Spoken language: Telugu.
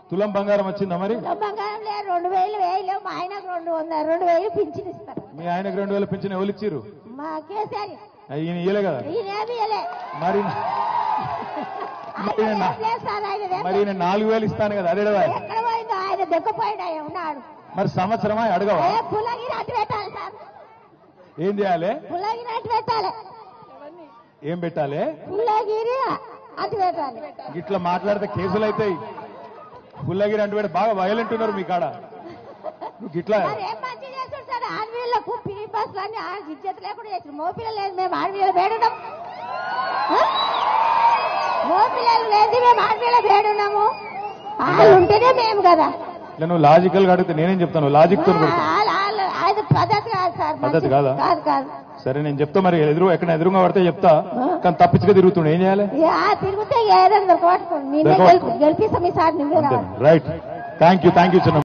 తులం బంగారం వచ్చిందా మరి? బంగారం లేదు, 2000 వేయలేవు. మా ఆయనకు 2000 పింఛన్ ఇస్తారు. మీ ఆయనకు 2000 పింఛన్ ఎవరు ఇచ్చిర్రు? మా కేసీఆర్ ఈయన ఇయ్యలే కదా ఈయనేమి ఇయ్యలే. మరి మరి ఈయన 4000 ఇస్తాను కదా, అదే ఎక్కడ పోయిందో ఆయన దెక్కపోయినా ఉన్నాడు. మరి సంవత్సరమా అడగవా? పుల్లగిరి అటు పెట్టాలి సార్. ఏం చేయాలి? పుల్లగిరి అటు పెట్టాలి. ఏం పెట్టాలి? పుల్లగిరి అటు పెట్టాలి. ఇట్లా మాట్లాడితే కేసులు అవుతాయి. పుల్లగిరి అంటే బాగా వైలెంట్ ఉన్నారు మీ కాడ. ఇట్లా ఏం మంచి చేస్తాడు సార్. ఆడపిల్లలకు పిరి బస్సులు అన్ని ఇజ్జత్ లేకుండా చేస్తారు. మోపిల్లలు లేదు, మేము ఆడపిల్లలు వేడున్నాం. మోపిల్లలు లేదు, మేము ఆడపిల్లలు వేడున్నాము. వాళ్ళు ఉంటేనే మేము కదా. నువ్వు లాజికల్ గా అడిగితే నేనేం చెప్తాను? లాజిక్ తో అది పద్ధతి కాదు సార్. పద్ధతి కాదా? కాదు కాదు. సరే నేను చెప్తా. మరి ఎక్కడ ఎదురుగా పడితే చెప్తా, కానీ తప్పించుగా తిరుగుతుండే ఏం చేయాలి? తిరిగితే ఏదైనా కొట్టుకోండి. గెలిపిస్తాం ఈసారి. రైట్. థ్యాంక్ యూ చిన్న.